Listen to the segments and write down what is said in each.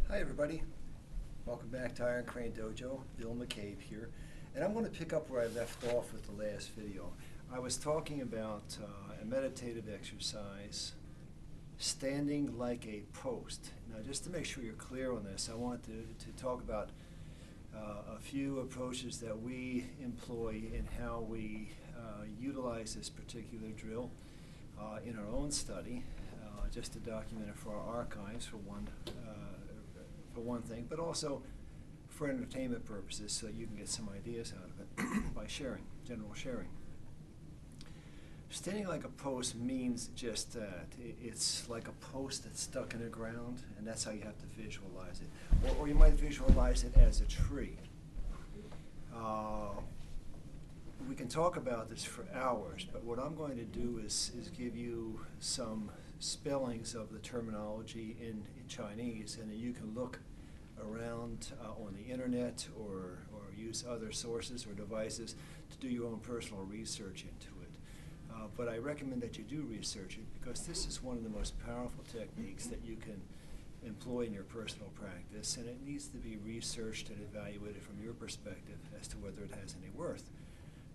Hi everybody, welcome back to Iron Crane Dojo. Bill McCabe here, and I'm going to pick up where I left off with the last video. I was talking about a meditative exercise, standing like a post. Now just to make sure you're clear on this, I want to talk about a few approaches that we employ in how we utilize this particular drill in our own study, just to document it for our archives for one thing, but also for entertainment purposes so that you can get some ideas out of it by sharing, general sharing. Standing like a post means just that. It's like a post that's stuck in the ground, and that's how you have to visualize it. Or you might visualize it as a tree. We can talk about this for hours, but what I'm going to do is give you some spellings of the terminology in Chinese, and then you can look around on the internet or use other sources or devices to do your own personal research into it. But I recommend that you do research it, because this is one of the most powerful techniques that you can employ in your personal practice, and it needs to be researched and evaluated from your perspective as to whether it has any worth.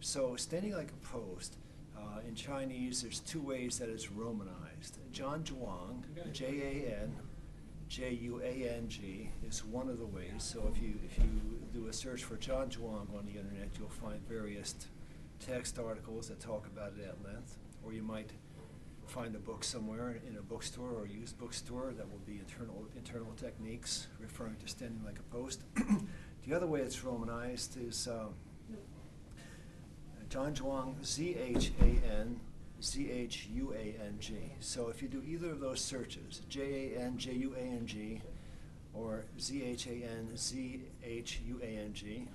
So standing like a post, in Chinese, there's two ways that it's romanized. Zhuang, Jan Juang, is one of the ways. So if you do a search for Zhuang on the internet, you'll find various text articles that talk about it at length. Or you might find a book somewhere in a bookstore or used bookstore that will be internal techniques referring to standing like a post. The other way it's romanized is Zhuang, Zhan Zhuang. So if you do either of those searches, Jan Juang or Zhan Zhuang,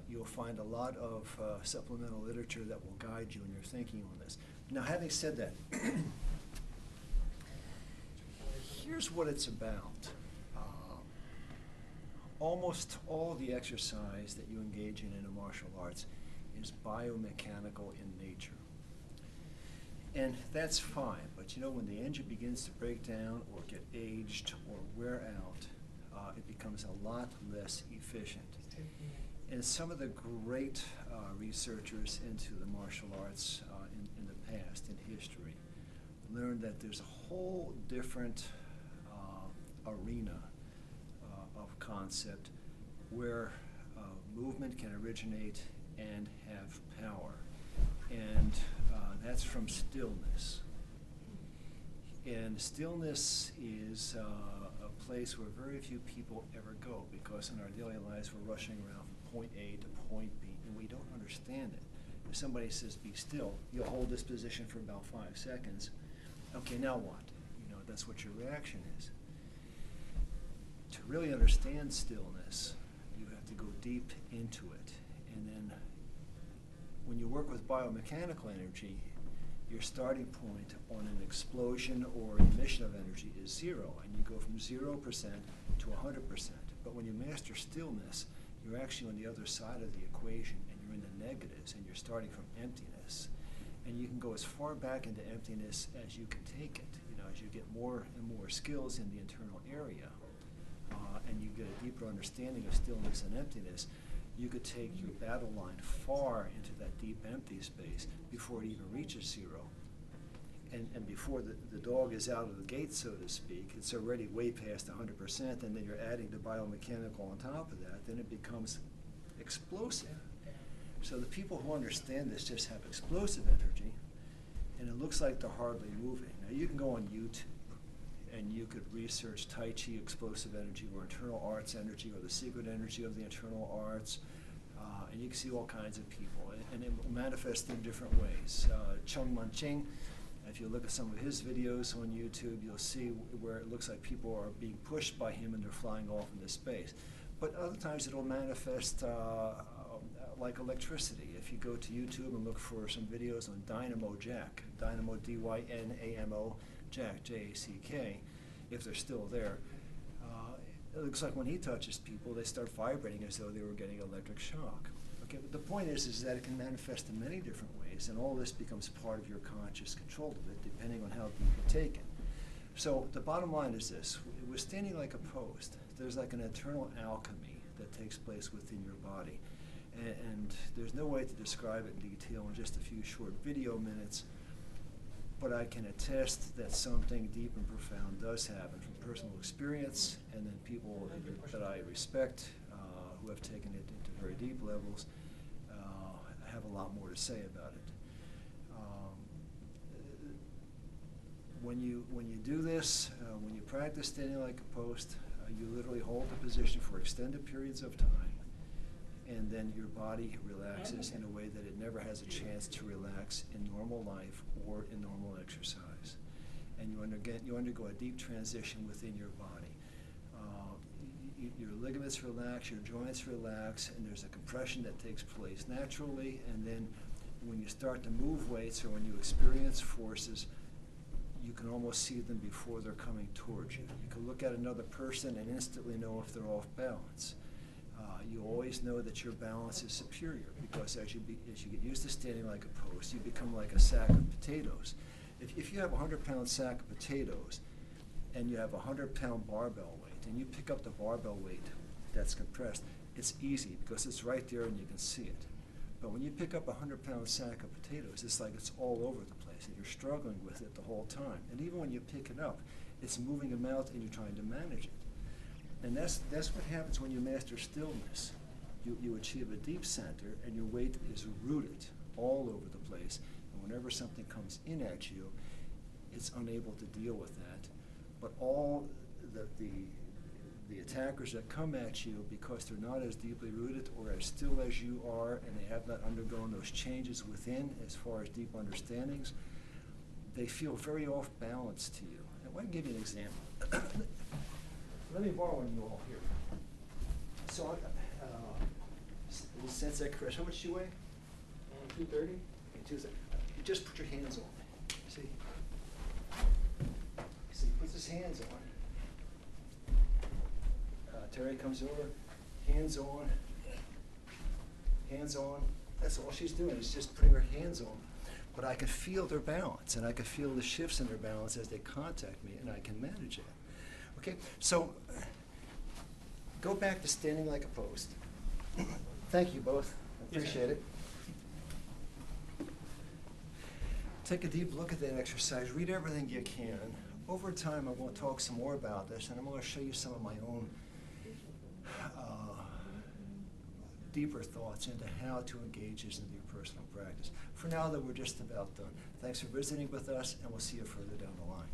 you'll find a lot of supplemental literature that will guide you in your thinking on this. Now, having said that, here's what it's about. Almost all the exercise that you engage in the martial arts is biomechanical in nature. And that's fine, but you know, when the engine begins to break down or get aged or wear out, it becomes a lot less efficient. And some of the great researchers into the martial arts in the past, in history, learned that there's a whole different arena of concept where movement can originate and have power. And that's from stillness. And stillness is a place where very few people ever go, because in our daily lives we're rushing around from point A to point B, and we don't understand it. If somebody says, be still, you'll hold this position for about 5 seconds. Okay, now what? You know, that's what your reaction is. To really understand stillness, you have to go deep into it. And then when you work with biomechanical energy, your starting point on an explosion or emission of energy is 0, and you go from 0% to 100%. But when you master stillness, you're actually on the other side of the equation, and you're in the negatives, and you're starting from emptiness. And you can go as far back into emptiness as you can take it. You know, as you get more and more skills in the internal area, and you get a deeper understanding of stillness and emptiness, you could take your battle line far into that deep empty space before it even reaches 0. And before the dog is out of the gate, so to speak, it's already way past 100%, and then you're adding the biomechanical on top of that, then it becomes explosive. So the people who understand this just have explosive energy, and it looks like they're hardly moving. Now you can go on YouTube, and you could research Tai Chi explosive energy or internal arts energy or the secret energy of the internal arts, and you can see all kinds of people, and it will manifest in different ways. Chung Man Ching, if you look at some of his videos on YouTube, you'll see where it looks like people are being pushed by him and they're flying off into space. But other times it'll manifest like electricity. If you go to YouTube and look for some videos on Dynamo Jack, Dynamo D-Y-N-A-M-O, Jack, J-A-C-K, if they're still there, it looks like when he touches people, they start vibrating as though they were getting electric shock. Okay, but the point is that it can manifest in many different ways, and all this becomes part of your conscious control of it, depending on how deep you take it. So the bottom line is this: with standing like a post, there's like an internal alchemy that takes place within your body. And there's no way to describe it in detail in just a few short video minutes, but I can attest that something deep and profound does happen from personal experience, and then people that I respect who have taken it into very deep levels have a lot more to say about it. When you do this, when you practice standing like a post, you literally hold the position for extended periods of time, and then your body relaxes in a way that it never has a chance to relax in normal life or in normal exercise. And you undergo a deep transition within your body. Your ligaments relax, your joints relax, and there's a compression that takes place naturally. And then when you start to move weights or when you experience forces, you can almost see them before they're coming towards you. You can look at another person and instantly know if they're off balance. You always know that your balance is superior, because as you get used to standing like a post, you become like a sack of potatoes. If you have a 100-pound sack of potatoes and you have a 100-pound barbell weight, and you pick up the barbell weight that's compressed, it's easy because it's right there and you can see it. But when you pick up a 100-pound sack of potatoes, it's like it's all over the place, and you're struggling with it the whole time. And even when you pick it up, it's moving about and you're trying to manage it. And that's what happens when you master stillness. You achieve a deep center, and your weight is rooted all over the place. And whenever something comes in at you, it's unable to deal with that. But all the attackers that come at you, because they're not as deeply rooted or as still as you are, and they have not undergone those changes within as far as deep understandings, they feel very off balance to you. And I can give you an example. Let me borrow one of you all here. So, Sensei Chris, how much do you weigh? 230. Okay, 230. You just put your hands on me. See? So he puts his hands on. Terry comes over, hands on, hands on. That's all she's doing, is just putting her hands on. But I can feel their balance, and I can feel the shifts in their balance as they contact me, and I can manage it. Okay, so go back to standing like a post. Thank you both. I appreciate it. Take a deep look at that exercise. Read everything you can. Over time, I want to talk some more about this, and I'm going to show you some of my own deeper thoughts into how to engage this into your personal practice. For now, though, we're just about done. Thanks for visiting with us, and we'll see you further down the line.